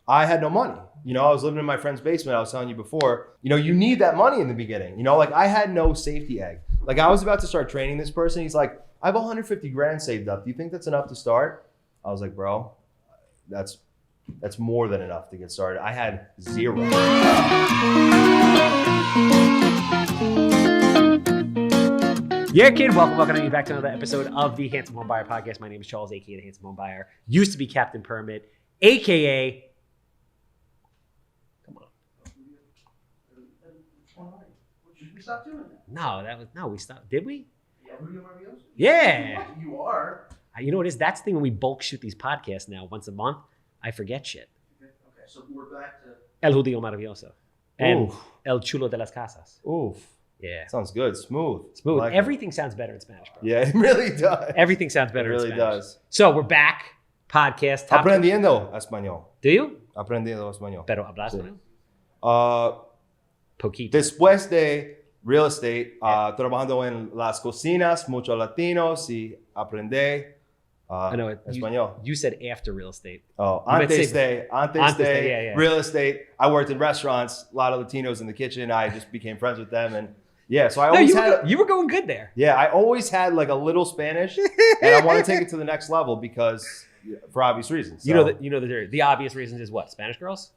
I had no money. You know, I was living in my friend's basement. I was telling you before, you know, you need that money in the beginning. You know, like I had no safety egg. Like I was about to start training this person. He's like, I have 150 grand saved up. Do you think that's enough to start? I was like, bro, that's more than enough to get started. I had zero. Yeah, kid. Welcome back to another episode of the Handsome Home Buyer Podcast. My name is Charles, aka the Handsome Home Buyer. Used to be Captain Permit, aka. Come on. We stopped doing that. No, we stopped. Did we? Yeah. Yeah. You are. You know what it is? That's the thing when we bulk shoot these podcasts now once a month. I forget shit. Okay, so we're back to El Judío Maravilloso. And Oof. El Chulo de las Casas. Oof. Yeah. Sounds good. Smooth. Like Everything sounds better in Spanish, bro. Yeah, it really does. Everything sounds better It really in Spanish. does. So we're back. Podcast. Top Aprendiendo español. Do you? Aprendiendo español. Pero hablas Sí. español? Poquito. Después de real estate, trabajando en las cocinas, muchos latinos y aprendí I know español. You said after real estate. Oh, You meant antes say- de yeah. real estate. I worked in restaurants, a lot of Latinos in the kitchen. I just became friends with them. And yeah, so I No, always you were going good there. yeah, I always had like a little Spanish and I want to take it to the next level because for obvious reasons. You know the obvious reasons is what? Spanish girls?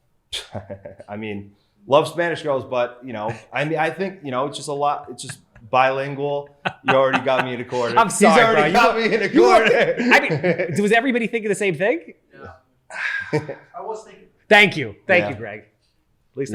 I mean, love Spanish girls, but you know, I think, you know, it's just a lot. It's just bilingual. You already got me in a corner. I'm sorry, He's already bro. got me in a corner. I mean, was everybody thinking the same thing? Yeah. I was thinking. Thank you, Yeah. Greg. At least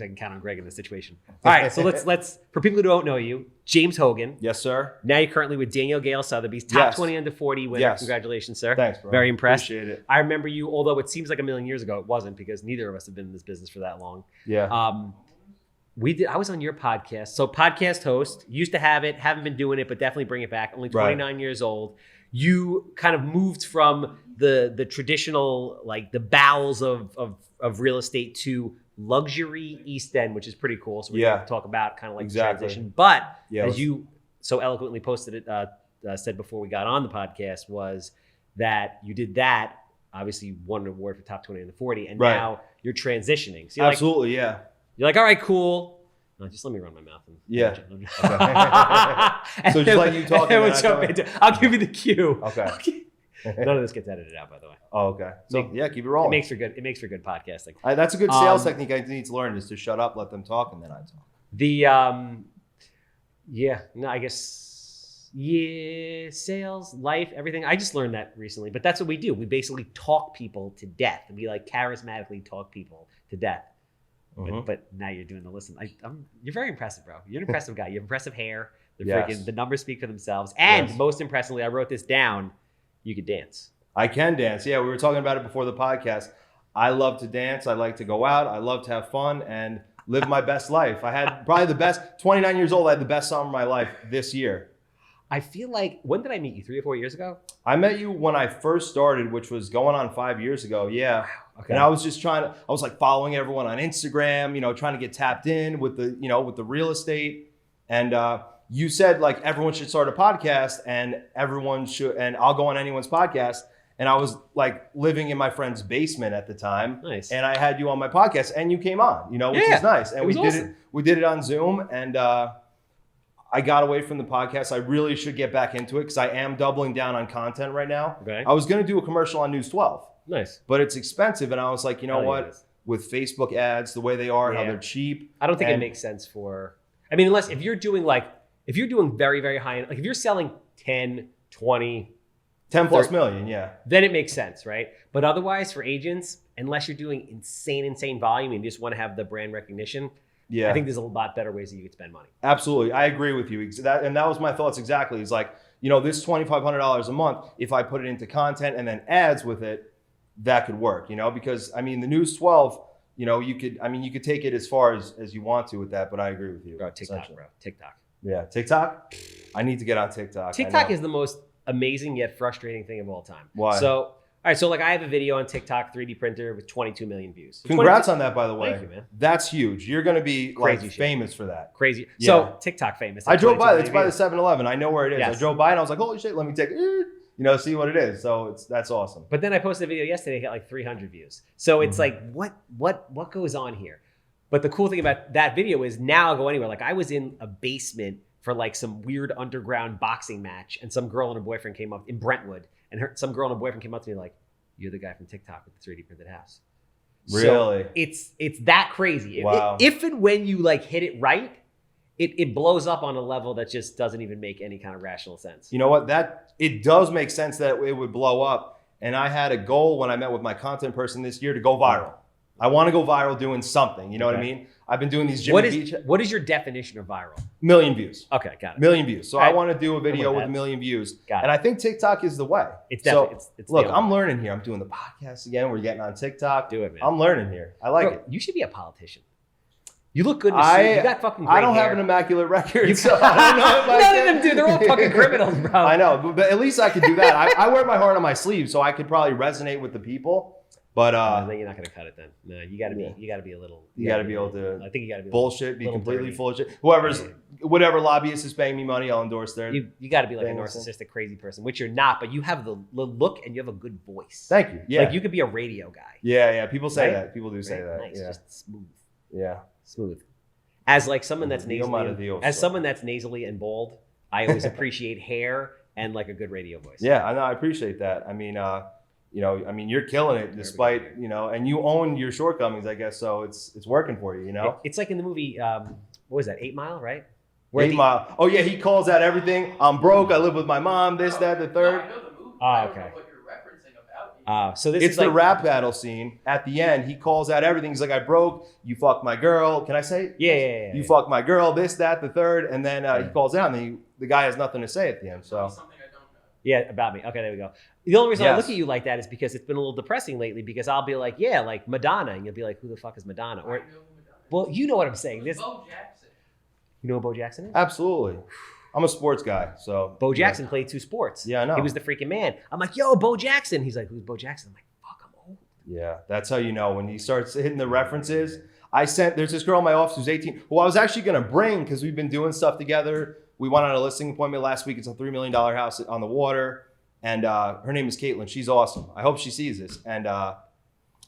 I can count on Greg in this situation. All right, so let's for people who don't know you, James Hogan. Yes, sir. Now you're currently with Daniel Gale Sotheby's, top Yes. 20 under 40 winner. Yes. Congratulations, sir. Thanks, bro. Very impressed. Appreciate it. I remember you, although it seems like a million years ago, it wasn't because neither of us have been in this business for that long. Yeah. I was on your podcast. So podcast host, used to have it, haven't been doing it, but definitely bring it back. Only 29 years old. You kind of moved from the traditional, like the bowels of real estate to luxury East End, which is pretty cool. So we're going to talk about kind of like the transition. But as you so eloquently posted it, said before we got on the podcast, was that you did that, obviously won an award for top 20 under 40, and now you're transitioning. So you're Absolutely, yeah. You're like, all right, cool. No, just let me run my mouth. Yeah. So just let you talk. And we'll jump into, I'll give you the cue. Okay. None of this gets edited out, by the way. Oh, okay. So yeah, keep it rolling. It makes for good podcasting. That's a good sales technique I need to learn, is to shut up, let them talk, and then I talk. Sales, life, everything. I just learned that recently, but that's what we do. We basically talk people to death. We like charismatically talk people to death. But now you're doing the listen. You're very impressive, bro. You're an impressive guy. You have impressive hair. The numbers speak for themselves. And most impressively, I wrote this down. You could dance. I can dance. Yeah, we were talking about it before the podcast. I love to dance. I like to go out. I love to have fun and live my best life. I had probably the best, 29 years old, I had the best summer of my life this year. I feel like, when did I meet you? 3 or 4 years ago? I met you when I first started, which was going on 5 years ago. Yeah. Wow. Okay. And I was just I was like following everyone on Instagram, you know, trying to get tapped in with the real estate. And you said like everyone should start a podcast and I'll go on anyone's podcast. And I was like living in my friend's basement at the time. Nice. And I had you on my podcast and you came on, you know, which is nice. And we did it on Zoom, and I got away from the podcast. I really should get back into it because I am doubling down on content right now. Okay. I was going to do a commercial on News 12. Nice. But it's expensive. And I was like, you know what? With Facebook ads, the way they are, how they're cheap. I don't think it makes sense unless if you're doing very, very high end, like if you're selling 10, 20, 10 plus million, yeah. Then it makes sense, right? But otherwise for agents, unless you're doing insane volume and you just want to have the brand recognition, I think there's a lot better ways that you could spend money. Absolutely. I agree with you. And that was my thoughts exactly. It's like, you know, this $2,500 a month, if I put it into content and then ads with it, that could work, you know, because I mean, the News 12, you know, you could take it as far as you want to with that, but I agree with you. TikTok. Yeah. TikTok. I need to get on TikTok. TikTok is the most amazing yet frustrating thing of all time. Why? So, all right, so like I have a video on TikTok, 3D printer with 22 million views. Congrats on that, by the way. Thank you, man. That's huge. You're going to be crazy famous for that. Crazy. Yeah. So TikTok famous. I drove by. It's by the 7-Eleven. I know where it is. Yes. I drove by and I was like, holy shit, let me take it. see what it is. So that's awesome. But then I posted a video yesterday, it got like 300 views. So it's like, what goes on here? But the cool thing about that video is now I'll go anywhere. Like I was in a basement for like some weird underground boxing match, and some girl and her boyfriend came up in Brentwood, and some girl and her boyfriend came up to me like, "You're the guy from TikTok with the 3D printed house." Really? So it's that crazy. Wow. If and when you like hit it right, it blows up on a level that just doesn't even make any kind of rational sense. You know what? It does make sense that it would blow up. And I had a goal when I met with my content person this year to go viral. I want to go viral doing something. You know what I mean? I've been doing these Jimmy Beach. What is your definition of viral? Million views. Okay, got it. Million views. So I want to do a video with that. 1 million views. Got it. And I think TikTok is the way. It's definitely. It's look, the I'm only way. learning here. I'm doing the podcast again. We're getting on TikTok. Do it, man. I'm learning here. I like Bro, it. You should be a politician. You look good in a suit. You got fucking great I don't hair. have an immaculate record, so I don't know if I None can. of them do. They're all fucking criminals, bro. I know, but at least I could do that. I wear my heart on my sleeve, so I could probably resonate with the people. But then you're not gonna cut it. Then no, you got to be. You got to be a little. You got to be able to. I think you got to be bullshit. Be little completely dirty. full of shit. Whatever lobbyist is paying me money, I'll endorse their. You got to be like a Danielson. narcissistic, crazy person, which you're not. But you have the look and you have a good voice. Thank you. Yeah. Like you could be a radio guy. Yeah. People say Right? that. People do say that. Nice, Yeah. just smooth. Yeah. Smooth. As like someone that's Dio nasally, Maradillo as stuff. someone that's nasally and bald, I always appreciate hair and like a good radio voice. Yeah. I know. I appreciate that. I mean, you're killing it despite, and you own your shortcomings, I guess. So it's working for you, It's like in the movie, what was that? 8 Mile, right? 8 Mile. Oh yeah, he calls out everything. I'm broke. I live with my mom. This, that, the third. No, I know the movie. Oh, I don't okay. know what you're referencing about me. So this It's is the like, rap battle scene. At the end, he calls out everything. He's like, I broke. You fucked my girl. Can I say it? Yeah. You fucked my girl. This, that, the third. And then he calls out, and then the guy has nothing to say at the end. Tell me So something I don't know. Yeah, about me. Okay, there we go. The only reason I Yes. look at you like that is because it's been a little depressing lately. Because I'll be like, yeah, like Madonna, and you'll be like, who the fuck is Madonna? I Or, know who Madonna is. well, you know what I'm saying. This, Bo Jackson. you know who Bo Jackson is? absolutely, I'm a sports guy. So Bo Jackson played 2 sports. Yeah, I know. He was the freaking man. I'm like, yo, Bo Jackson. He's like, who's Bo Jackson? I'm like, fuck, I'm old. Yeah, that's how you know when he starts hitting the references. There's this girl in my office who's 18, who I was actually gonna bring because we've been doing stuff together. We went on a listing appointment last week. It's a $3 million house on the water. And her name is Caitlin. She's awesome. I hope she sees this. And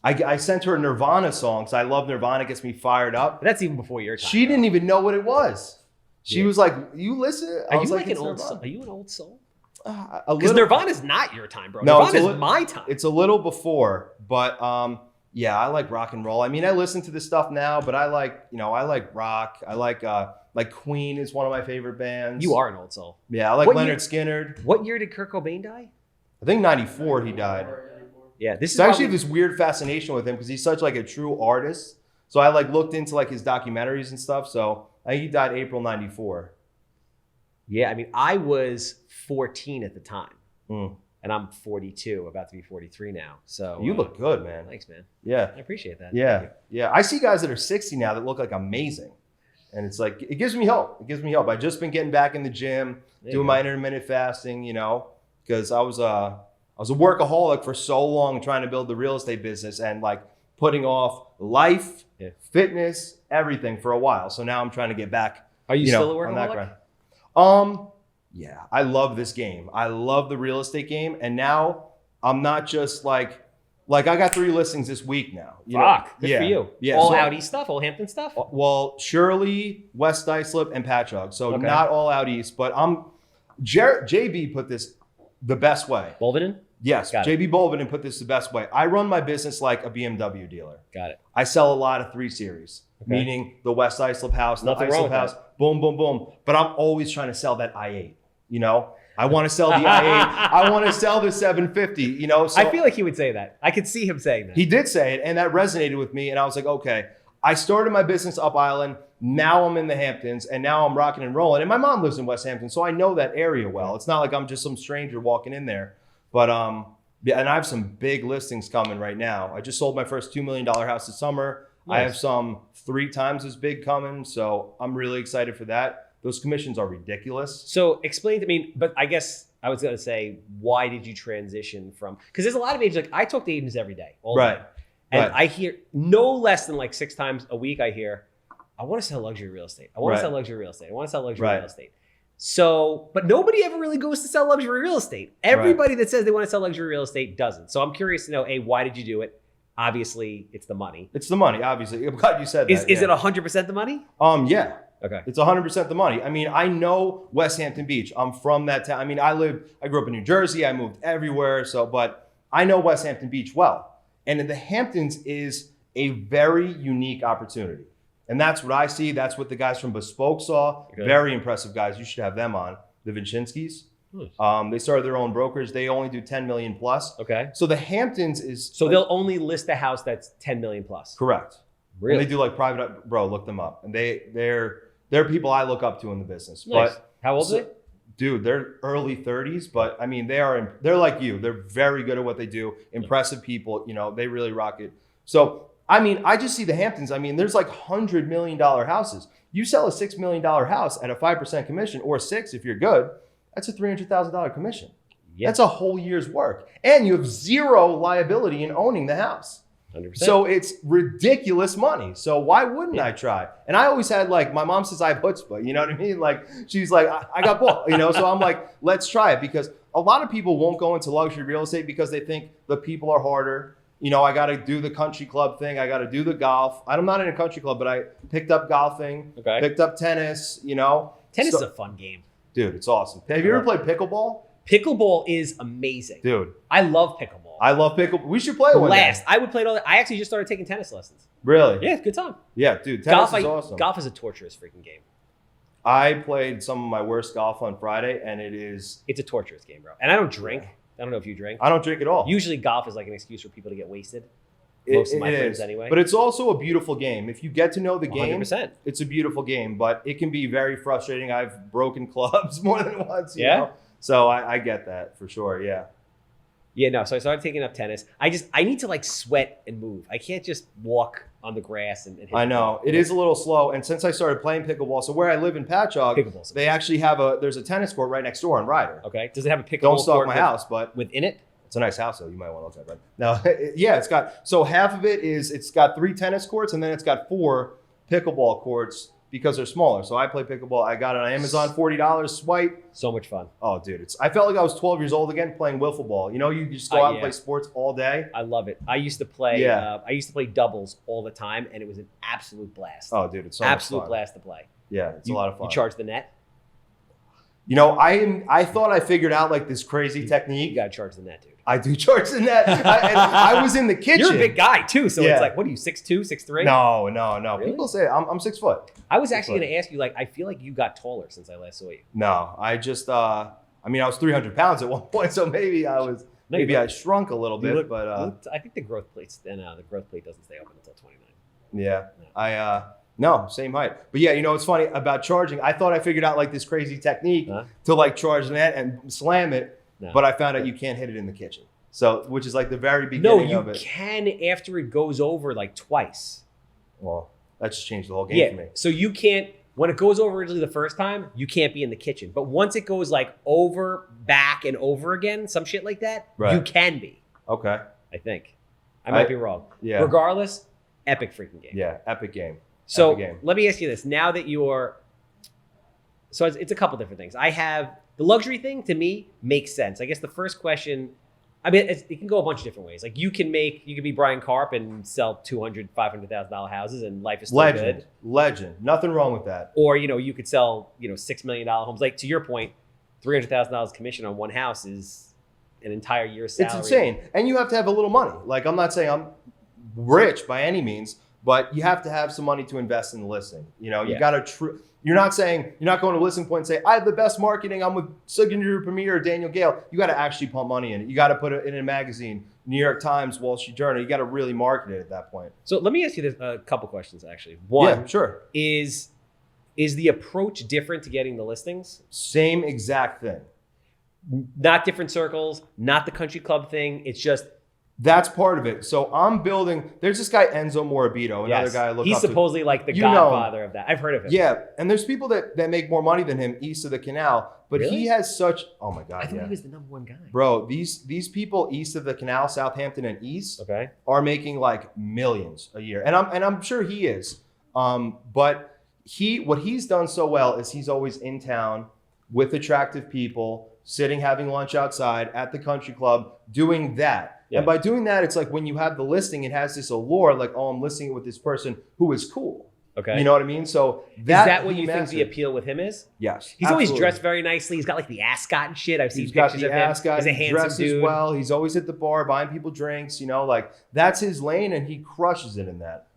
I sent her a Nirvana song because I love Nirvana. It gets me fired up. But that's even before your time. She didn't even know what it was. She Yeah. was like, "You listen?" I Are was you like an "It's old Nirvana." soul? Are you an old soul? A Because little- Nirvana's not your time, bro. No, it's Nirvana's a li- my time. It's a little before, but yeah, I like rock and roll. I mean, I listen to this stuff now, but I like rock. I like Queen is one of my favorite bands. You are an old soul. Yeah, I like What Leonard year- Skinner. What year did Kurt Cobain die? I think 94 he died. Yeah, this It's is actually probably- this weird fascination with him because he's such like a true artist. So I like looked into like his documentaries and stuff. So I think he died April 94. Yeah, I mean, I was 14 at the time, Mm. and I'm 42, about to be 43 now. So You look good, man. Thanks, man. Yeah. I appreciate that. Thank Yeah. you. Yeah. I see guys that are 60 now that look like amazing. And it's like, it gives me hope. It gives me hope. I've just been getting back in the gym, There you doing go. my intermittent fasting, because I was a workaholic for so long trying to build the real estate business and like putting off life, Yeah. fitness, everything for a while. So now I'm trying to get back. Are you still a on that workaholic? grind. Yeah, I love this game. I love the real estate game. And now I'm not just like I got 3 listings this week now. Fuck, good for you. Yeah. All so- out east stuff, all Hampton stuff. Well, Shirley, West Islip, and Patchogue. So Okay. not all out east, but JB put this the best way. Bolvinen? Yes, Got it. JB Bolvinen put this the best way. I run my business like a BMW dealer. Got it. I sell a lot of 3 Series, Okay. meaning the West Islip house, Nothing the wrong Islip with house, boom, boom, boom. But I'm always trying to sell that i8, I want to sell the i8. I want to sell the 750, So I feel like he would say that. I could see him saying that. he did say it, and that resonated with me. And I was like, okay, I started my business up island. Now I'm in the Hamptons, and now I'm rocking and rolling. And my mom lives in West Hampton, so I know that area well. It's not like I'm just some stranger walking in there. But yeah, and I have some big listings coming right now. I just sold my first $2 million house this summer. Nice. I have some 3 times as big coming, so I'm really excited for that. Those commissions are ridiculous. So explain to me, but I guess I was going to say, why did you transition from, because there's a lot of agents, like I talk to agents every day. All Right. day. And Right. I hear no less than like 6 times a week, I hear, I want to sell luxury real estate. I want Right. to sell luxury real estate. I want to sell luxury Right. real estate. So, but nobody ever really goes to sell luxury real estate. Everybody that says they want to sell luxury real estate doesn't. So I'm curious to know, A, why did you do it? Obviously, it's the money. It's the money, obviously. I'm glad you said that. Is it 100% the money? Yeah. Okay. It's 100% the money. I mean, I know West Hampton Beach. I'm from that town. I mean, I grew up in New Jersey. I moved everywhere. But I know West Hampton Beach well. And in the Hamptons is a very unique opportunity. And that's what I see. That's what the guys from Bespoke saw. Okay. Very impressive guys. You should have them on. The Vincinskis. Nice. They started their own brokerage. They only do 10 million plus. Okay. So the Hamptons is... So they'll only list a house that's 10 million plus. Correct. Really? And they do like private... Bro, look them up. And they're people I look up to in the business. Nice. But how old are they? Dude, they're early 30s, but I mean, they're like you. They're very good at what they do. Impressive people. You know, they really rock it. So, I mean, I just see the Hamptons. I mean, there's like $100 million houses. You sell a $6 million house at a 5% commission, or 6 if you're good, that's a $300,000 commission. Yeah. That's a whole year's work. And you have zero liability in owning the house. 100%. So it's ridiculous money. So why wouldn't I try? And I always had like, my mom says I have chutzpah, you know what I mean? Like, she's like, I got both, you know? So I'm like, let's try it, because a lot of people won't go into luxury real estate because they think the people are harder. You know, I got to do the country club thing. I got to do the golf. I'm not in a country club, but I picked up golfing, picked up tennis, you know. Tennis is a fun game. Dude, it's awesome. Have you ever played pickleball? Pickleball is amazing. Dude. I love pickleball. I love pickleball. We should play one day. I would play it all. I actually just started taking tennis lessons. Really? Yeah, good time. Yeah, dude, tennis is awesome. Golf is a torturous freaking game. I played some of my worst golf on Friday, and it's a torturous game, bro. And I don't drink. I don't know if you drink. I don't drink at all. Usually golf is like an excuse for people to get wasted. Most of my friends anyway. But it's also a beautiful game. If you get to know the game, 100%. It's a beautiful game, but it can be very frustrating. I've broken clubs more than once, you know? So I get that for sure, yeah. Yeah, no, so I started taking up tennis. I need to like sweat and move. I can't just walk on the grass and hit I know. It is a little slow. And since I started playing pickleball, so where I live in Patchogue, they actually have there's a tennis court right next door on Ryder. Okay. Does it have a pickleball Don't stalk my house, but within it? It's a nice house, though. You might want to look at it. Now, yeah, it's got, so half of it is, it's got 3 tennis courts, and then it's got 4 pickleball courts because they're smaller. So I play pickleball. I got it on Amazon, $40, swipe. So much fun. Oh, dude. I felt like I was 12 years old again playing wiffle ball. You know, you just go out and play sports all day. I love it. I used to play doubles all the time, and it was an absolute blast. Oh, dude, it's so much fun. Absolute blast to play. Yeah, it's a lot of fun. You charge the net? You know, I thought I figured out like this crazy technique. You got to charge the net, dude. I do charge the net. I was in the kitchen. You're a big guy too, so it's like, what are you, 6'2", 6'3"? No. Really? People say I'm 6 foot. I was actually going to ask you, like, I feel like you got taller since I last saw you. No, I just, I was 300 pounds at one point, so maybe I shrunk a little bit, but I think the growth plate doesn't stay open until 29. Yeah, no, same height. But yeah, you know, it's funny about charging. I thought I figured out like this crazy technique to like charge the net and slam it. No. But I found out you can't hit it in the kitchen. So, which is like the very beginning of it. No, you can after it goes over like twice. Well, that just changed the whole game for me. So you can't, when it goes over originally the first time, you can't be in the kitchen. But once it goes like over, back, and over again, some shit like that, you can be. Okay. I think. I might be wrong. Yeah. Regardless, epic freaking game. Yeah, epic game. So let me ask you this. Now that so it's a couple different things. The luxury thing to me makes sense. I guess the first question, it can go a bunch of different ways. Like you can be Brian Karp and sell $200,000, $500,000 houses and life is still good. Legend. Nothing wrong with that. Or, you could sell, $6 million homes. Like to your point, $300,000 commission on one house is an entire year's salary. It's insane. And you have to have a little money. Like I'm not saying I'm rich by any means, but you have to have some money to invest in the listing. You know, you got to, you're not going to Listing Point and say, I have the best marketing. I'm with Signature Premier or Daniel Gale. You got to actually pump money in it. You got to put it in a magazine, New York Times, Wall Street Journal. You got to really market it at that point. So let me ask you a couple questions, actually. One, is the approach different to getting the listings? Same exact thing. Not different circles, not the country club thing. It's just, that's part of it. So I'm building, there's this guy, Enzo Morabito, another guy I look up to. He's supposedly like the godfather of that. I've heard of him. Yeah. And there's people that make more money than him east of the canal, but he has such, oh my God. I thought he was the #1 guy. Bro, these people east of the canal, Southampton and east, are making like millions a year. And I'm sure he is. But what he's done so well is he's always in town. with attractive people, sitting, having lunch outside at the country club, doing that. Yeah. And by doing that, it's like when you have the listing, it has this allure, like, oh, I'm listing it with this person who is cool. Okay. You know what I mean? So is that what you think mastered. the appeal with him is? Yes. He's absolutely. always dressed very nicely. He's got like the ascot and shit. I've seen He's got pictures the of him. ascot. He's a He handsome dresses dude. well. He's always at the bar buying people drinks. You know, like that's his lane, and he crushes it in that.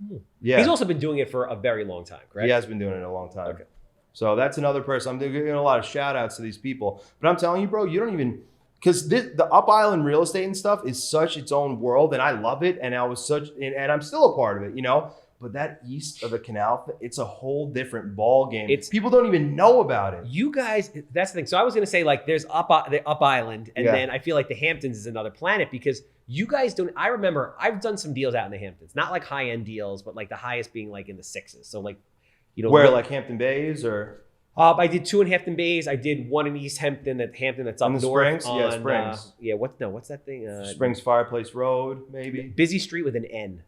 Yeah. He's also been doing it for a very long time, correct? He has been doing it a long time. Okay. So that's another person. I'm giving a lot of shout outs to these people. But I'm telling you, bro, you don't even, because the Up Island real estate and stuff is such its own world, and I love it. And and I'm still a part of it, you know. But that east of the canal, it's a whole different ball game. People don't even know about it. You guys, that's the thing. So I was going to say, like, there's the Up Island, and Yeah. then I feel like the Hamptons is another planet because you guys don't. I remember I've done some deals out in the Hamptons, not like high end deals, but like the highest being like in the sixes. So like, you know, Where, like Hampton Bays or? I did 2 in Hampton Bays. I did 1 in East Hampton. That's up In the north. Springs? Yeah, Springs. What's that thing? Springs Fireplace Road, maybe. Busy Street with an N.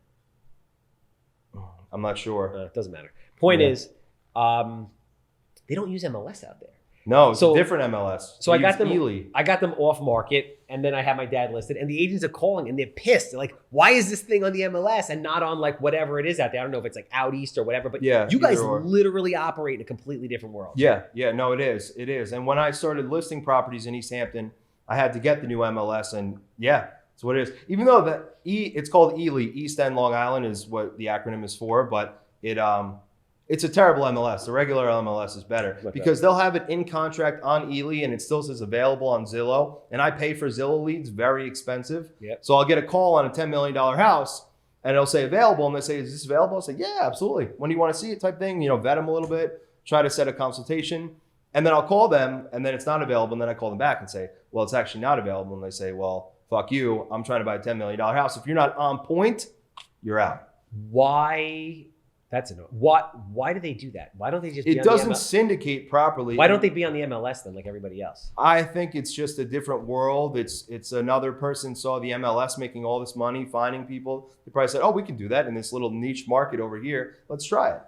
I'm not sure. It doesn't matter. Point Yeah. is, they don't use MLS out there. No, it's So- a different MLS. So I They got use them. Ely. I got them off market, and then I had my dad listed, and the agents are calling, and they're pissed. They're like, "Why is this thing on the MLS and not on like whatever it is out there?" I don't know if it's like out east or whatever, but Yeah, you guys either or. literally operate in a completely different world. Yeah, no, it is. It is. And when I started listing properties in East Hampton, I had to get the new MLS, and yeah, that's what it is. Even though it's called Ely, East End Long Island is what the acronym is for, but it's a terrible MLS. The regular MLS is better because they'll have it in contract on Ely and it still says available on Zillow. And I pay for Zillow leads, very expensive. Yep. So I'll get a call on a $10 million house and it'll say available. And they say, is this available? I'll say, yeah, absolutely. When do you want to see it type thing? You know, vet them a little bit, try to set a consultation. And then I'll call them and then it's not available. And then I call them back and say, well, it's actually not available. And they say, well, fuck you. I'm trying to buy a $10 million house. If you're not on point, you're out. Why? That's annoying. Why do they do that? Why don't they just? It doesn't syndicate properly. Why don't they be on the MLS then, like everybody else? I think it's just a different world. It's another person saw the MLS making all this money, finding people. They probably said, "Oh, we can do that in this little niche market over here. Let's try it."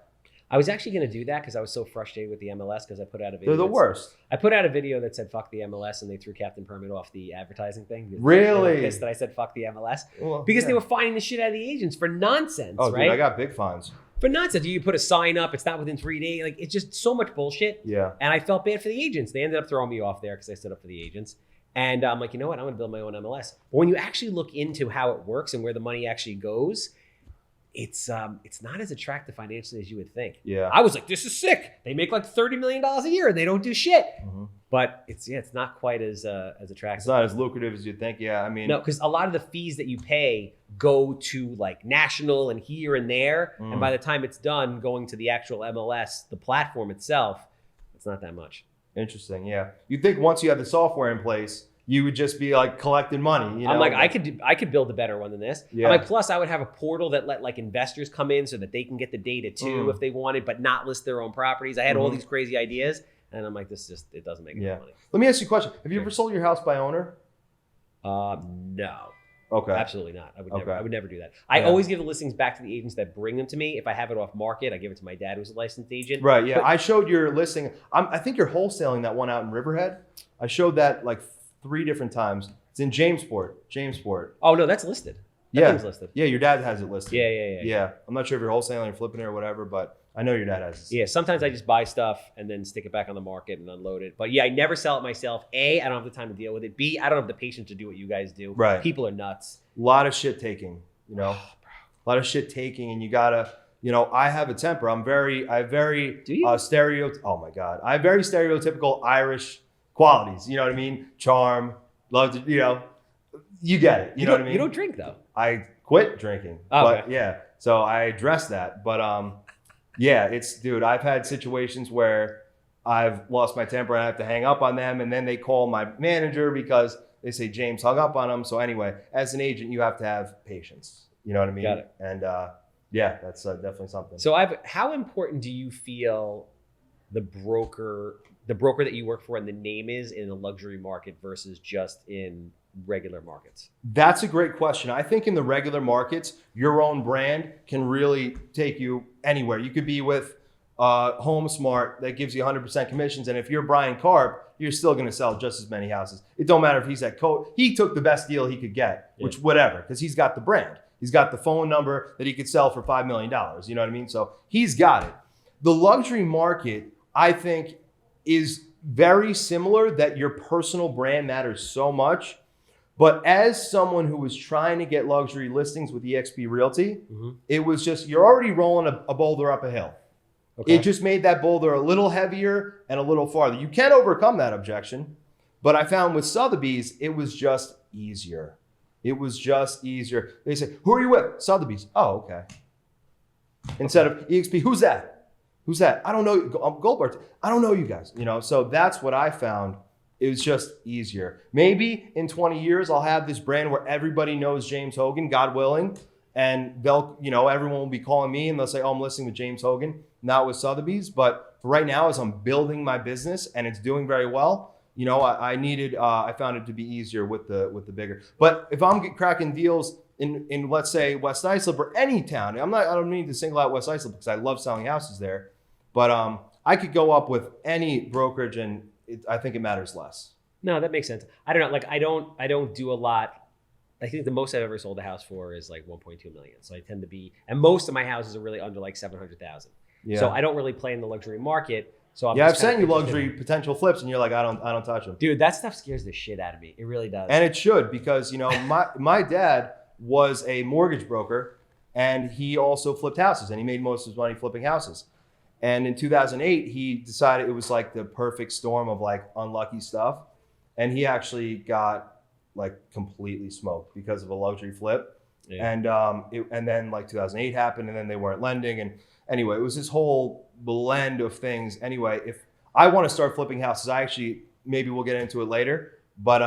I was actually going to do that because I was so frustrated with the MLS because I put out a video. They're the worst. I put out a video that said "fuck the MLS" and they threw Captain Permit off the advertising thing. Really? They were pissed that I said "fuck the MLS" because they were finding the shit out of the agents for nonsense. Oh, right? dude, I got big fines. For nonsense. You put a sign up, it's not within 3 days. Like, it's just so much bullshit. Yeah. And I felt bad for the agents. They ended up throwing me off there because I stood up for the agents. And I'm like, you know what? I'm going to build my own MLS. But when you actually look into how it works and where the money actually goes, it's not as attractive financially as you would think. Yeah. I was like, this is sick. They make like $30 million a year and they don't do shit. Mm-hmm. But it's not quite as attractive. It's not as lucrative as you think. Yeah, I mean, no, because a lot of the fees that you pay go to like national and here and there, and by the time it's done going to the actual MLS, the platform itself, it's not that much. Interesting. Yeah, you'd think once you have the software in place, you would just be like collecting money. You know? I'm like, I could build a better one than this. Yeah. I'm like, plus I would have a portal that let like investors come in so that they can get the data too if they wanted, but not list their own properties. I had all these crazy ideas. And I'm like, it doesn't make enough money. Let me ask you a question. Have you ever sold your house by owner? No. Okay. Absolutely not. I would never do that. I always give the listings back to the agents that bring them to me. If I have it off market, I give it to my dad who's a licensed agent. Right, yeah. But I showed your listing. I think you're wholesaling that one out in Riverhead. I showed that like 3 different times. It's in Jamesport. Oh, no, that's listed. That thing's listed. Yeah, your dad has it listed. Yeah. I'm not sure if you're wholesaling or flipping it or whatever, but I know your dad has it. Yeah, sometimes I just buy stuff and then stick it back on the market and unload it. But yeah, I never sell it myself. A, I don't have the time to deal with it. B, I don't have the patience to do what you guys do. Right. People are nuts. A lot of shit taking, you know, a lot of shit taking, and you gotta, you know, I have a temper. I have very Do you? oh my God. I have very stereotypical Irish qualities. You know what I mean? Charm, love to, you know, you get it. You know what I mean? You don't drink though. I quit drinking, Okay. but yeah, so I addressed that. But yeah, dude, I've had situations where I've lost my temper and I have to hang up on them, and then they call my manager because they say James hung up on them. So anyway, as an agent, you have to have patience. You know what I mean? Got it. And yeah, that's definitely something. So how important do you feel the broker that you work for and the name is in the luxury market versus just in regular markets? That's a great question. I think in the regular markets, your own brand can really take you anywhere. You could be with Home Smart that gives you 100% commissions. And if you're Brian Karp, you're still going to sell just as many houses. It don't matter if he's at he took the best deal he could get, which whatever, because he's got the brand. He's got the phone number that he could sell for $5 million. You know what I mean? So he's got it. The luxury market, I think, is very similar, that your personal brand matters so much. But as someone who was trying to get luxury listings with eXp Realty, it was just, you're already rolling a boulder up a hill. Okay. It just made that boulder a little heavier and a little farther. You can overcome that objection, but I found with Sotheby's, it was just easier. It was just easier. They say, who are you with? Sotheby's. Oh, okay. Instead of eXp, who's that? Who's that? I don't know. Goldberg. I don't know you guys. You know, so that's what I found. It was just easier. Maybe in 20 years, I'll have this brand where everybody knows James Hogan, God willing, and they'll, you know, everyone will be calling me and they'll say, oh, I'm listening to James Hogan, not with Sotheby's. But for right now, as I'm building my business and it's doing very well, you know, I found it to be easier with the bigger. But if I'm cracking deals in let's say West Islip or any town, I don't need to single out West Islip because I love selling houses there. But I could go up with any brokerage and I think it matters less. No, that makes sense. I don't know. Like I don't do a lot. I think the most I've ever sold a house for is like 1.2 million. So I tend to be, and most of my houses are really under like 700,000. Yeah. So I don't really play in the luxury market. So I've sent you luxury potential flips, and you're like, I don't touch them. Dude, that stuff scares the shit out of me. It really does. And it should, because you know my dad was a mortgage broker, and he also flipped houses, and he made most of his money flipping houses. And in 2008, he decided it was like the perfect storm of like unlucky stuff, and he actually got like completely smoked because of a luxury flip. Yeah. And then like 2008 happened, and then they weren't lending, and anyway, it was this whole blend of things. Anyway, if I want to start flipping houses, maybe we'll get into it later, but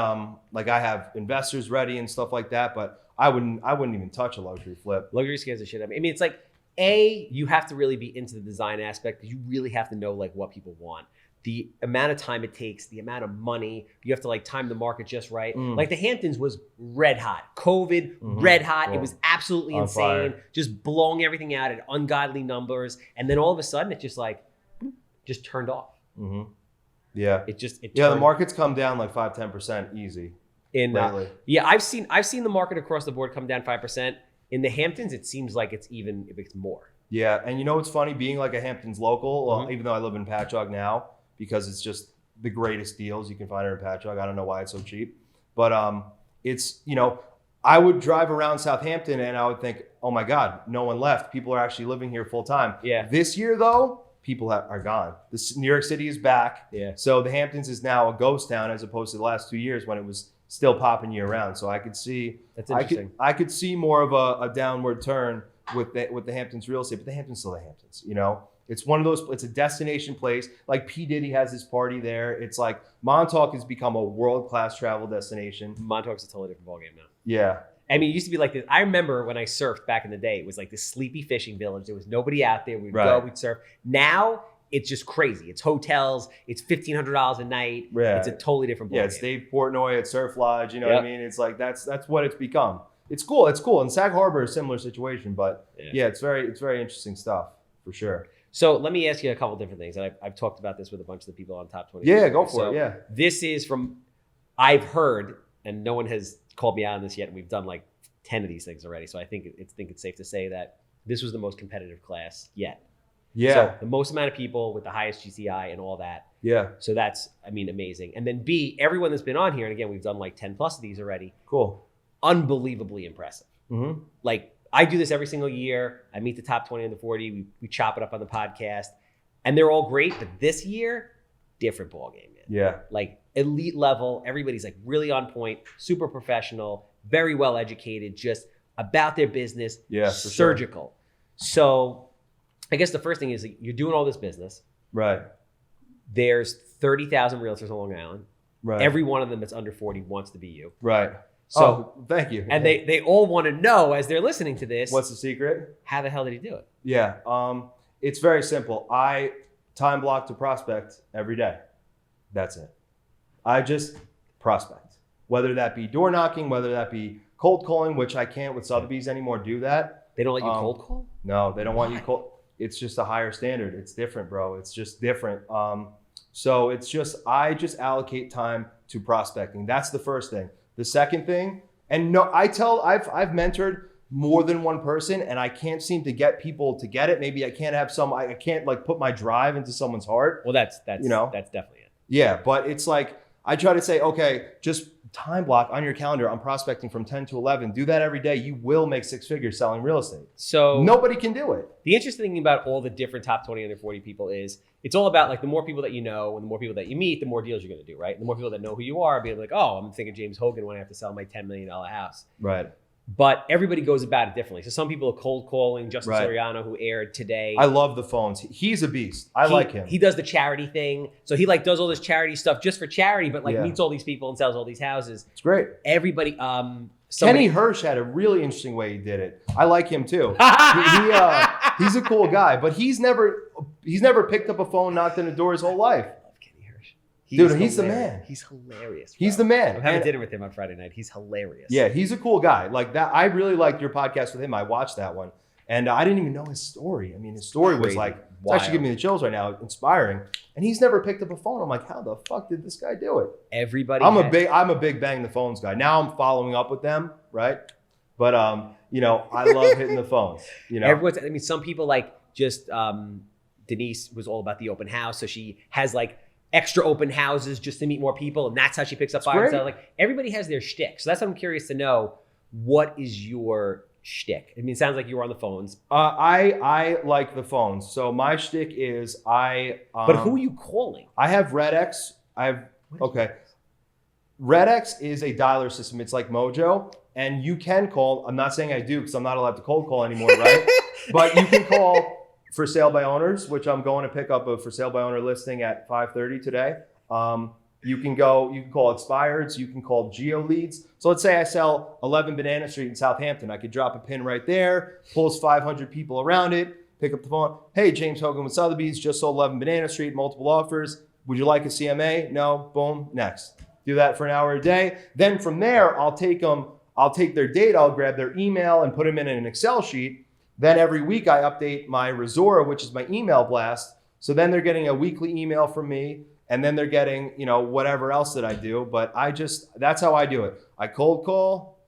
like I have investors ready and stuff like that, but I wouldn't even touch a luxury flip. Luxury scares the shit out of me. I mean, it's like, you have to really be into the design aspect, because you really have to know like what people want. The amount of time it takes, the amount of money, you have to like time the market just right. Like the Hamptons was red hot. COVID, red hot. Cool. It was absolutely insane. Just blowing everything out at ungodly numbers. And then all of a sudden it just like, just turned off. Yeah. The market's come down like 5-10% easy. I've seen the market across the board come down 5%. In the Hamptons, it seems like it's more. Yeah. And you know what's funny? Being like a Hamptons local, even though I live in Patchogue now, because it's just the greatest deals you can find in Patchogue. I don't know why it's so cheap, but it's, you know, I would drive around Southampton and I would think, oh my God, no one left. People are actually living here full time. Yeah. This year though, people are gone. New York City is back. Yeah. So the Hamptons is now a ghost town as opposed to the last 2 years when it was still popping year round. So I could see, that's interesting. I could see more of a downward turn with the Hamptons real estate, but the Hamptons still the Hamptons, you know? It's one of those, it's a destination place. Like P. Diddy has his party there. It's like Montauk has become a world-class travel destination. Montauk's a totally different ballgame now. Yeah. I mean, it used to be like this. I remember when I surfed back in the day, it was like this sleepy fishing village. There was nobody out there. We'd go, we'd surf. Now it's just crazy. It's hotels. It's $1,500 a night. Yeah. It's a totally different ballgame. Yeah, it's Dave Portnoy at Surf Lodge. You know what I mean? It's like, that's what it's become. It's cool. It's cool. And Sag Harbor is a similar situation, but yeah, it's very interesting stuff for sure. So let me ask you a couple different things. And I've talked about this with a bunch of the people on Top 20. Yeah, go for it. Yeah. This is from, I've heard, and no one has called me out on this yet, and we've done like 10 of these things already. So I think it's safe to say that this was the most competitive class yet. Yeah. So the most amount of people with the highest GCI and all that. Yeah. So that's, I mean, amazing. And then B, everyone that's been on here, and again, we've done like 10 plus of these already. Cool. Unbelievably impressive. Like, I do this every single year. I meet the top 20 and the 40. We chop it up on the podcast, and they're all great. But this year, different ballgame, man. Yeah. Like elite level. Everybody's like really on point, super professional, very well educated, just about their business. Yeah, surgical. Sure. So I guess the first thing is you're doing all this business. Right. There's 30,000 realtors on Long Island. Right. Every one of them that's under 40 wants to be you. Right. So thank you. And they all want to know as they're listening to this. What's the secret? How the hell did he do it? Yeah. It's very simple. I time block to prospect every day. That's it. I just prospect. Whether that be door knocking, whether that be cold calling, which I can't with Sotheby's anymore do that. They don't let you cold call? No, they don't want you cold. it's just a higher standard. It's different, bro. It's just different. So it's just, I just allocate time to prospecting. That's the first thing. The second thing, and no, I've mentored more than one person and I can't seem to get people to get it. Maybe I can't like put my drive into someone's heart. Well, that's definitely it. Yeah. But it's like, I try to say, okay, just time block on your calendar. I'm prospecting from 10 to 11. Do that every day. You will make 6 figures selling real estate. So nobody can do it. The interesting thing about all the different top 20 under 40 people is it's all about like the more people that you know and the more people that you meet, the more deals you're going to do, right? And the more people that know who you are, being like, oh, I'm thinking James Hogan when I have to sell my $10 million house. Right. But everybody goes about it differently. So some people are cold calling. Justin Soriano, who aired today. I love the phones. He's a beast. I like him. He does the charity thing. So he like does all this charity stuff just for charity, but like meets all these people and sells all these houses. It's great. Everybody. Kenny Hirsch had a really interesting way he did it. I like him too. He's a cool guy, but he's never picked up a phone, knocked on a door his whole life. He's the man. He's hilarious. Bro. He's the man. I'm having dinner with him on Friday night. He's hilarious. Yeah, he's a cool guy. Like that. I really liked your podcast with him. I watched that one. And I didn't even know his story. I mean, his story was like, it's actually giving me the chills right now, inspiring. And he's never picked up a phone. I'm like, how the fuck did this guy do it? Everybody. I'm a big bang the phones guy. Now I'm following up with them, right? But I love hitting the phones. Some people like just Denise was all about the open house, so she has like extra open houses just to meet more people, and that's how she picks up buyers. So like everybody has their shtick. So that's what I'm curious to know. What is your shtick? I mean, it sounds like you were on the phones. I like the phones. So my shtick is but who are you calling? I have RedX. RedX is a dialer system. It's like Mojo, and you can call. I'm not saying I do because I'm not allowed to cold call anymore, right? But you can call for sale by owners, which I'm going to pick up a for sale by owner listing at 5:30 today. You can call expireds, you can call geo leads. So let's say I sell 11 Banana Street in Southampton. I could drop a pin right there, pulls 500 people around it, pick up the phone. Hey, James Hogan with Sotheby's, just sold 11 Banana Street, multiple offers. Would you like a CMA? No, boom, next. Do that for an hour a day. Then from there, I'll take their data, I'll grab their email and put them in an Excel sheet. Then every week I update my Resora, which is my email blast. So then they're getting a weekly email from me, and then they're getting, whatever else that I do. But that's how I do it. I cold call.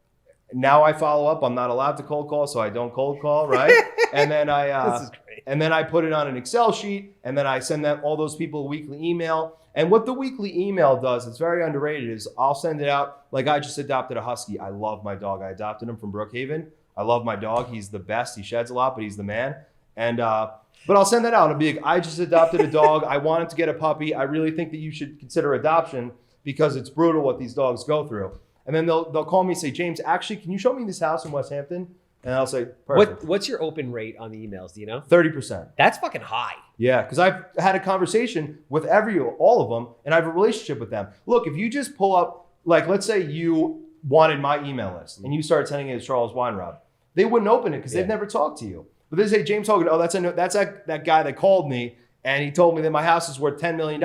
Now I follow up. I'm not allowed to cold call, so I don't cold call, right? And then this is great. And then I put it on an Excel sheet, and then I send all those people a weekly email. And what the weekly email does, it's very underrated, is I'll send it out. Like I just adopted a Husky. I love my dog. I adopted him from Brookhaven. I love my dog. He's the best. He sheds a lot, but he's the man. And but I'll send that out. I'll be like, I just adopted a dog. I wanted to get a puppy. I really think that you should consider adoption because it's brutal what these dogs go through. And then they'll call me and say, James, actually, can you show me this house in West Hampton? And I'll say, perfect. What's your open rate on the emails? Do you know? 30%. That's fucking high. Yeah, because I've had a conversation with all of them, and I have a relationship with them. Look, if you just pull up, like, let's say you wanted my email list and you started sending it to Charles Weinraub, they wouldn't open it because they've never talked to you. But they say, James Hogan, that's that guy that called me and he told me that my house is worth $10 million.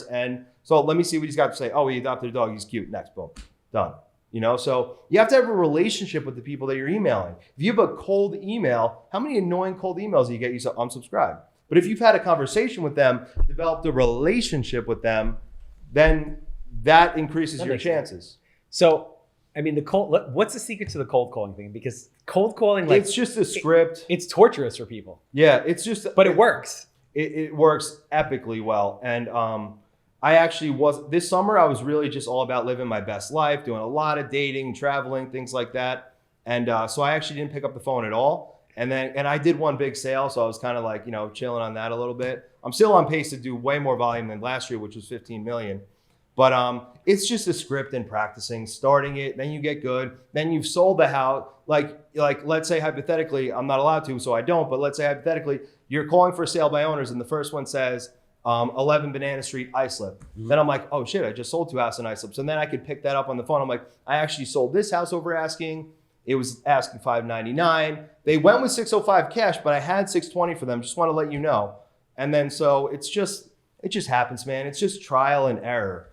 And so let me see what he's got to say. Oh, he adopted a dog. He's cute. Next, boom, done. So you have to have a relationship with the people that you're emailing. If you have a cold email, how many annoying cold emails do you get? You say, unsubscribe. But if you've had a conversation with them, developed a relationship with them, then that increases your chances. So, I mean, what's the secret to the cold calling thing? Because cold calling, like, it's just a script. It's torturous for people. Yeah, it's just. But it works. It works epically well. And I actually this summer, I was really just all about living my best life, doing a lot of dating, traveling, things like that. And so I actually didn't pick up the phone at all. And I did one big sale. So I was kind of like, chilling on that a little bit. I'm still on pace to do way more volume than last year, which was 15 million. But it's just a script and practicing, starting it, then you get good, then you've sold the house. Like let's say hypothetically, I'm not allowed to, so I don't, but let's say hypothetically, you're calling for sale by owners and the first one says 11 Banana Street Islip. Mm-hmm. Then I'm like, oh shit, I just sold 2 houses in Islip. So then I could pick that up on the phone. I'm like, I actually sold this house over asking. It was asking $599. They went with $605 cash, but I had $620 for them. Just want to let you know. And then so it just happens, man. It's just trial and error.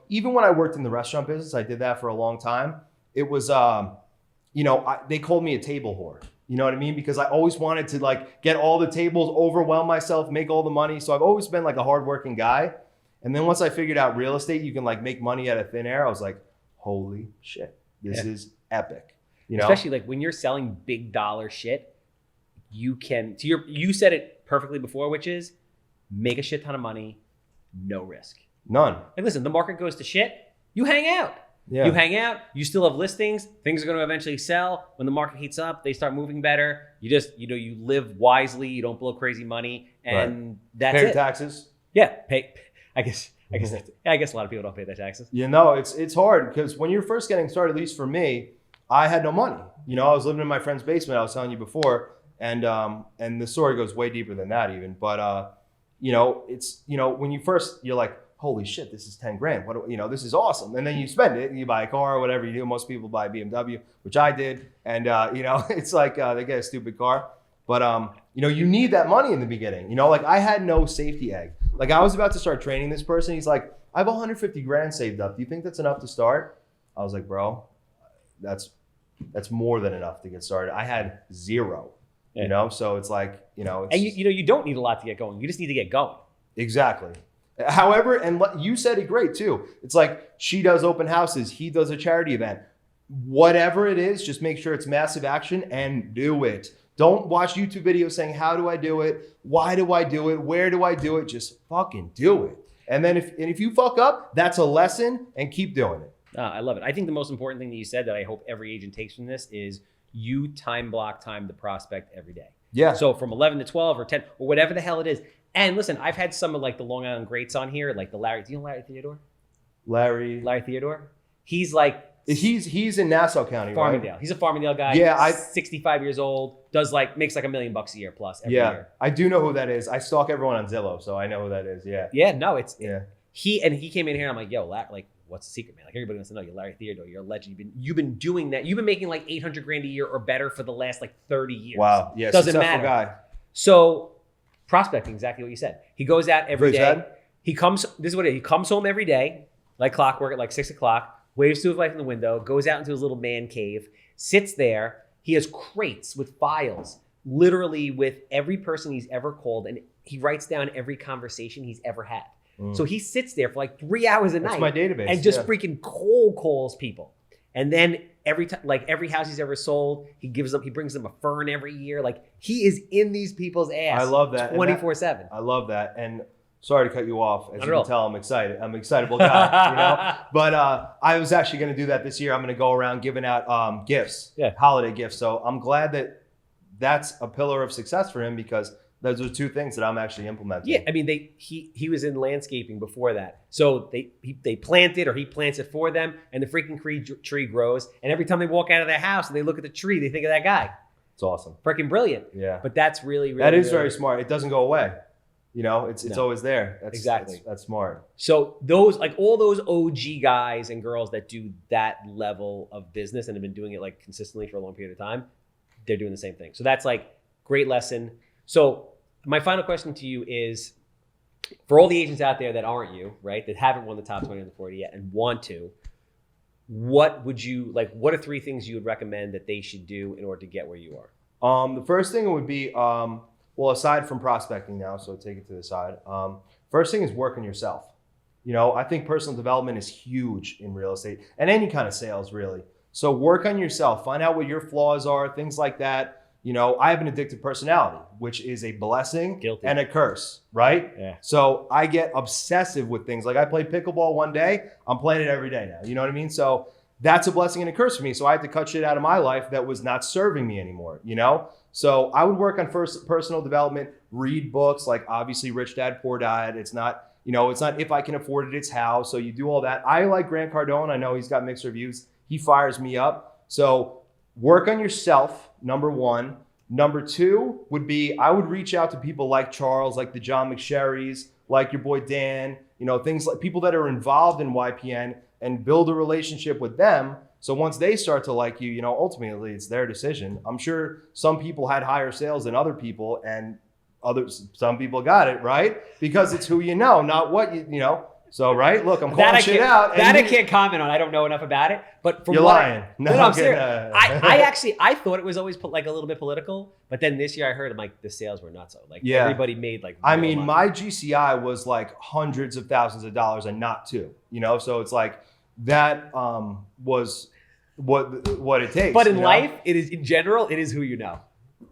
Even when I worked in the restaurant business, I did that for a long time. It was, they called me a table whore. You know what I mean? Because I always wanted to like get all the tables, overwhelm myself, make all the money. So I've always been like a hardworking guy. And then once I figured out real estate, you can like make money out of thin air. I was like, holy shit, this is epic. You know? Especially like when you're selling big dollar shit, you can, you said it perfectly before, which is make a shit ton of money, no risk. None. Like listen, the market goes to shit, you hang out. Yeah. You hang out, you still have listings, things are going to eventually sell. When the market heats up, they start moving better. You just, you live wisely, you don't blow crazy money, and that's Pay it. taxes. Yeah, I guess a lot of people don't pay their taxes. You know, it's hard because when you're first getting started, at least for me, I had no money. You know, I was living in my friend's basement, I was telling you before, and the story goes way deeper than that even. But you know, it's, you know, when you first, you're like, holy shit, this is 10 grand. What, you know, this is awesome. And then you spend it and you buy a car or whatever you do. Most people buy a BMW, which I did. And, you know, it's like they get a stupid car. But, you know, you need that money in the beginning. You know, like I had no safety egg. Like I was about to start training this person. He's like, I have 150 grand saved up. Do you think that's enough to start? I was like, bro, that's more than enough to get started. I had zero, you know? So it's like, you know. It's, and you know, you don't need a lot to get going. You just need to get going. Exactly. However, and you said it great too. It's like she does open houses, he does a charity event. Whatever it is, just make sure it's massive action and do it. Don't watch YouTube videos saying, how do I do it? Why do I do it? Where do I do it? Just fucking do it. And then if you fuck up, that's a lesson and keep doing it. I love it. I think the most important thing that you said that I hope every agent takes from this is you time the prospect every day. Yeah. So from 11 to 12 or 10 or whatever the hell it is. And listen, I've had some of like the Long Island greats on here, like the Larry. Do you know Larry Theodore? Larry Theodore. He's like he's in Nassau County, Farmingdale. right? He's a Farmingdale guy. Yeah, 65 years old. Makes like $1 million a year plus every year. I do know who that is. I stalk everyone on Zillow, so I know who that is. Yeah. Yeah. No, it's yeah. He came in here and I'm like, yo, like, what's the secret, man? Like everybody wants to know. You're Larry Theodore. You're a legend. You've been doing that. You've been making like 800 grand a year or better for the last like 30 years. Wow. Yeah. Doesn't matter. Guy. So prospecting, exactly what you said. He goes out every day. Sad? He comes. This is what it is. He comes home every day, like clockwork, at like 6 o'clock. Waves to his wife in the window. Goes out into his little man cave. Sits there. He has crates with files, literally with every person he's ever called, and he writes down every conversation he's ever had. So he sits there for like 3 hours a night. That's my database. And just freaking cold calls people. And then every time, like every house he's ever sold, he brings them a fern every year. Like he is in these people's ass. I love that. 24/7. I love that. And sorry to cut you off. As you can tell, I'm excited. I'm an excitable guy, you know? But I was actually going to do that this year. I'm going to go around giving out gifts, holiday gifts. So I'm glad that that's a pillar of success for him because those are two things that I'm actually implementing. Yeah, I mean, he was in landscaping before that. So they plant it or he plants it for them and the freaking tree grows. And every time they walk out of their house and they look at the tree, they think of that guy. It's awesome. Freaking brilliant. Yeah. But that's really that is very smart. It doesn't go away. You know, it's always there. Exactly. That's smart. So all those OG guys and girls that do that level of business and have been doing it like consistently for a long period of time, they're doing the same thing. So that's like great lesson. So my final question to you is, for all the agents out there that aren't you, right, that haven't won the top 20 on the 40 yet and want to, what are 3 things you would recommend that they should do in order to get where you are? The first thing would be, well, aside from prospecting now, so take it to the side. First thing is work on yourself. You know, I think personal development is huge in real estate and any kind of sales, really. So work on yourself, find out what your flaws are, things like that. You know, I have an addictive personality, which is a blessing and a curse, right? Yeah. So I get obsessive with things. Like I played pickleball one day, I'm playing it every day now. You know what I mean? So that's a blessing and a curse for me. So I had to cut shit out of my life that was not serving me anymore, you know? So I would work on personal development, read books, like obviously Rich Dad, Poor Dad. It's not, you know, it's not If I Can Afford It, It's How. So you do all that. I like Grant Cardone. I know he's got mixed reviews. He fires me up. So work on yourself, number 1. Number 2 would be, I would reach out to people like Charles, like the John McSherrys, like your boy Dan, you know, things like people that are involved in YPN and build a relationship with them. So once they start to like you, you know, ultimately it's their decision. I'm sure some people had higher sales than other people and some people got it, right? Because it's who you know, not what you know. So, right? Look, I'm That calling I shit can't, out. that I can't comment on. I don't know enough about it. But from You're what lying. No, No, I'm serious. no. I thought it was always like a little bit political, but then this year I heard like the sales were nuts. Like everybody made like. I real mean, money. my GCI was like hundreds of thousands of dollars and not two, you know? So it's like that was what it takes. But in you know? life, it is in general, it is who you know.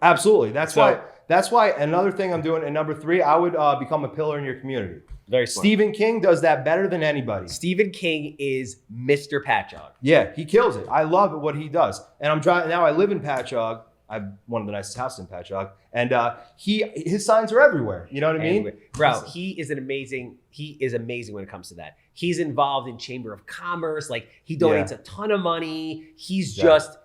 Absolutely. That's why another thing I'm doing at number 3, I would become a pillar in your community. Very smart. Stephen King does that better than anybody. Stephen King is Mr. Patchogue. Yeah, he kills it. I love what he does. And I'm driving now. I live in Patchogue. I have one of the nicest houses in Patchogue, and his signs are everywhere. You know what I mean? Anyway, bro, he is amazing when it comes to that. He's involved in Chamber of Commerce. Like he donates a ton of money. He's that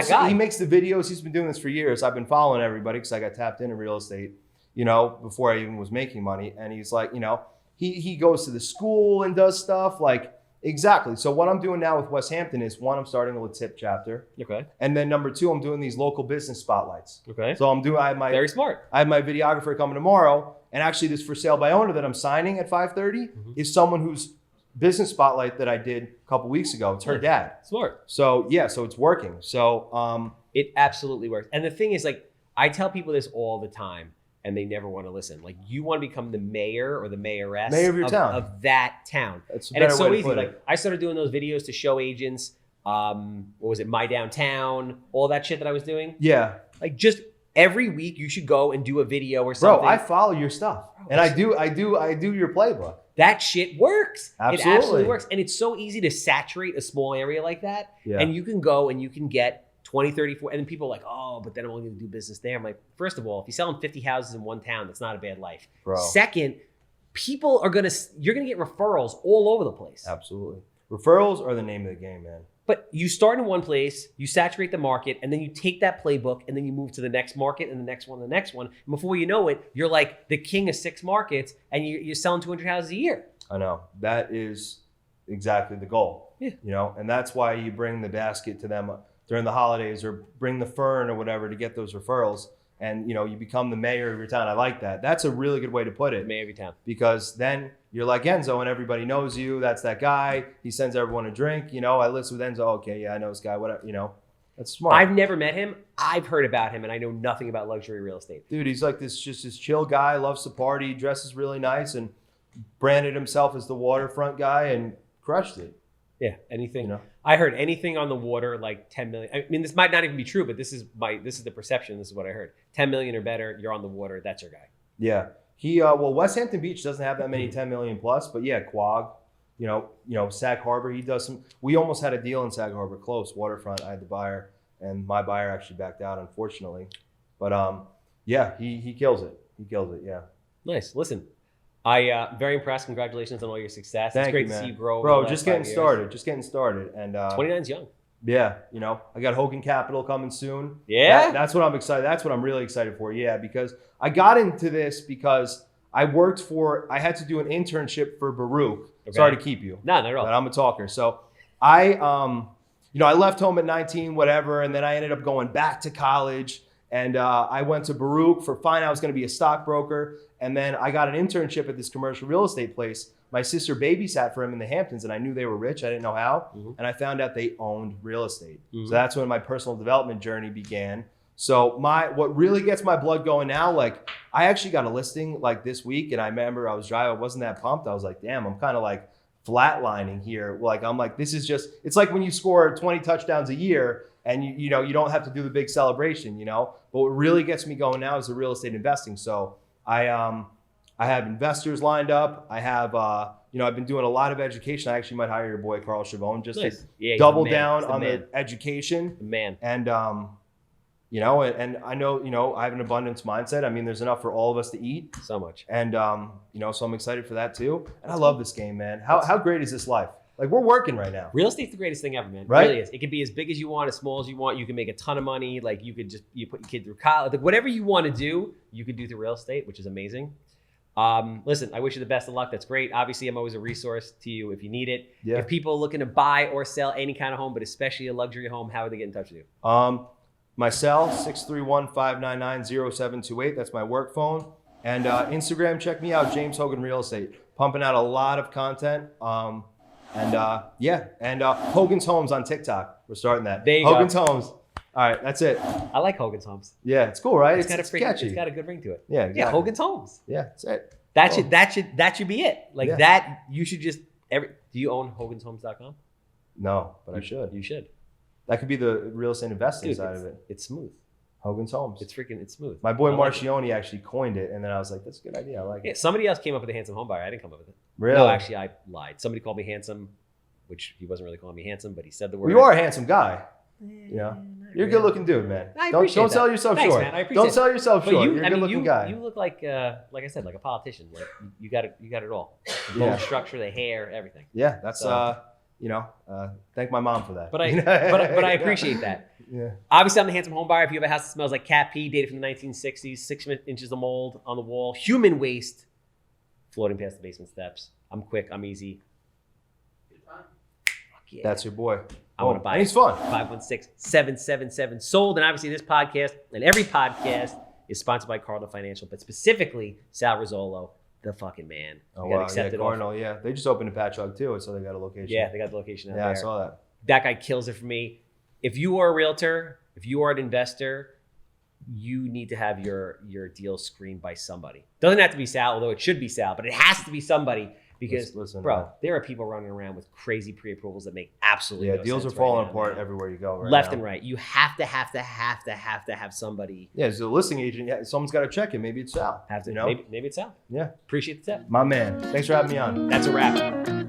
guy. He makes the videos. He's been doing this for years. I've been following everybody because I got tapped into real estate, you know, before I even was making money. And he's like, you know, he goes to the school and does stuff like. Exactly. So what I'm doing now with West Hampton is 1, I'm starting a Untitled Chapter. Okay. And then number 2, I'm doing these local business spotlights. Okay. So I have my very smart. I have my videographer coming tomorrow, and actually this for sale by owner that I'm signing at 5:30 is someone whose business spotlight that I did a couple weeks ago. It's her dad. Smart. So yeah, so it's working. So it absolutely works. And the thing is, like, I tell people this all the time. And they never want to listen. Like you want to become the mayor or the mayoress of your town. Of that town. That's a and it's better so way to easy. put Like it. I started doing those videos to show agents, what was it, My Downtown, all that shit that I was doing. Yeah. Like just every week you should go and do a video or something. Bro, I follow your stuff. And I do your playbook. That shit works. Absolutely. It absolutely works. And it's so easy to saturate a small area like that. Yeah. And you can go and you can get 20, 30, 40, and then people are like, oh, but then I'm only going to do business there. I'm like, first of all, if you're selling 50 houses in one town, that's not a bad life. Bro. Second, you're going to get referrals all over the place. Absolutely. Referrals are the name of the game, man. But you start in one place, you saturate the market, and then you take that playbook and then you move to the next market and the next one, and the next one. And before you know it, you're like the king of 6 markets and you're selling 200 houses a year. I know. That is exactly the goal. Yeah. You know, and that's why you bring the basket to them during the holidays or bring the fern or whatever to get those referrals. And, you know, you become the mayor of your town. I like that. That's a really good way to put it. Mayor of your town. Because then you're like Enzo and everybody knows you. That's that guy. He sends everyone a drink. You know, I listen with Enzo. Okay, yeah, I know this guy. Whatever, you know. That's smart. I've never met him. I've heard about him and I know nothing about luxury real estate. Dude, he's like this chill guy, loves to party, dresses really nice, and branded himself as the waterfront guy and crushed it. Yeah, anything. You know? I heard anything on the water like 10 million. I mean, this might not even be true, but this is the perception. This is what I heard. 10 million or better, you're on the water. That's your guy. Yeah. Well, West Hampton Beach doesn't have that many 10 million plus, but yeah, Quag, you know, Sag Harbor, he does some. We almost had a deal in Sag Harbor, close, waterfront. I had the buyer, and my buyer actually backed out, unfortunately. But yeah, he kills it. He kills it. Yeah. Nice. Listen, I very impressed. Congratulations on all your success. Thank it's great you, man. to see you grow. Bro, just getting started. And 29's young. Yeah, you know, I got Hogan Capital coming soon. Yeah? That's what I'm excited. That's what I'm really excited for. Yeah, because I got into this because I had to do an internship for Baruch. Okay. Sorry to keep you. No, not at all. But I'm a talker. So I left home at 19, whatever, and then I ended up going back to college. And I went to Baruch for I was going to be a stockbroker. And then I got an internship at this commercial real estate place. My sister babysat for him in the Hamptons, and I knew they were rich. I didn't know how. Mm-hmm. And I found out they owned real estate. Mm-hmm. So that's when my personal development journey began. So what really gets my blood going now, like I actually got a listing like this week, and I remember I was driving, I wasn't that pumped. I was like, damn, I'm kind of like flatlining here. Like I'm like, this is just, it's like when you score 20 touchdowns a year and you don't have to do the big celebration, you know. But what really gets me going now is the real estate investing. So I have investors lined up. I have, I've been doing a lot of education. I actually might hire your boy, Carl Chabon, just to double down on the education. The man. And, and I know, I have an abundance mindset. I mean, there's enough for all of us to eat. So much. And, so I'm excited for that too. And I love this game, man. How great is this life? Like we're working right now. Real estate's the greatest thing ever, man. Right? It really is. It can be as big as you want, as small as you want. You can make a ton of money. Like you put your kid through college. Like whatever you want to do, you can do through real estate, which is amazing. Listen, I wish you the best of luck. That's great. Obviously, I'm always a resource to you if you need it. Yeah. If people are looking to buy or sell any kind of home, but especially a luxury home, how would they get in touch with you? My cell, 631-599-0728. That's my work phone. And Instagram, check me out, James Hogan Real Estate. pumping out a lot of content. And Hogan's Homes on TikTok. We're starting that. There you Hogan's go. Homes. All right, that's it. I like Hogan's Homes. Yeah, it's cool, right? It's catchy. It's got a good ring to it. Yeah, exactly. Yeah, Hogan's Homes. Yeah, that's it. That should be it. Like Yeah. that, you should just do you own hoganshomes.com? No, but I should. You should. That could be the real estate investing Dude, side of it. It's smooth. Hogan's Homes. It's smooth. My boy I like it. Marcioni actually coined it, and then I was like, that's a good idea. I like Yeah, it. somebody else came up with a handsome home buyer. I didn't come up with it. Really? No, actually, I lied. Somebody called me handsome, which he wasn't really calling me handsome, but he said the word. Well, you are a handsome guy. You know, Not you're a really. good-looking dude, man. I Don't appreciate sell that. yourself Thanks, short. man. I appreciate Don't sell yourself But short. you, You're a I mean, good-looking guy. you look like I said, like a politician. Like you got it all. The bone Yeah. structure, the hair, everything. Yeah, that's So- thank my mom for that. But I appreciate that. Yeah. Obviously, I'm the handsome home buyer. If you have a house that smells like cat pee, dated from the 1960s, 6 inches of mold on the wall, human waste floating past the basement steps. I'm quick. I'm easy. Good time. Fuck yeah. That's your boy. I want to buy And it. he's fun. 516-777 sold. And obviously, this podcast and every podcast is sponsored by Cardinal Financial, but specifically Sal Rizzolo, the fucking man. Oh, We got wow. accepted Yeah, off- Cardinal, yeah. They just opened a Patchogue, too, so they got a location. Yeah, they got the location out Yeah, there. I saw that. That guy kills it for me. If you are a realtor, if you are an investor, you need to have your deal screened by somebody. Doesn't have to be Sal, although it should be Sal, but it has to be somebody because, Listen, bro, man. there are people running around with crazy pre-approvals that make absolutely Yeah, no deals are sense falling right now, apart man. everywhere you go right Left now. and right. You have to have somebody. Yeah, as a listing agent, yeah, someone's got to check it. Maybe it's Sal. Have to. You know? Maybe it's Sal. Yeah. Appreciate the tip. My man. Thanks for having me on. That's a wrap.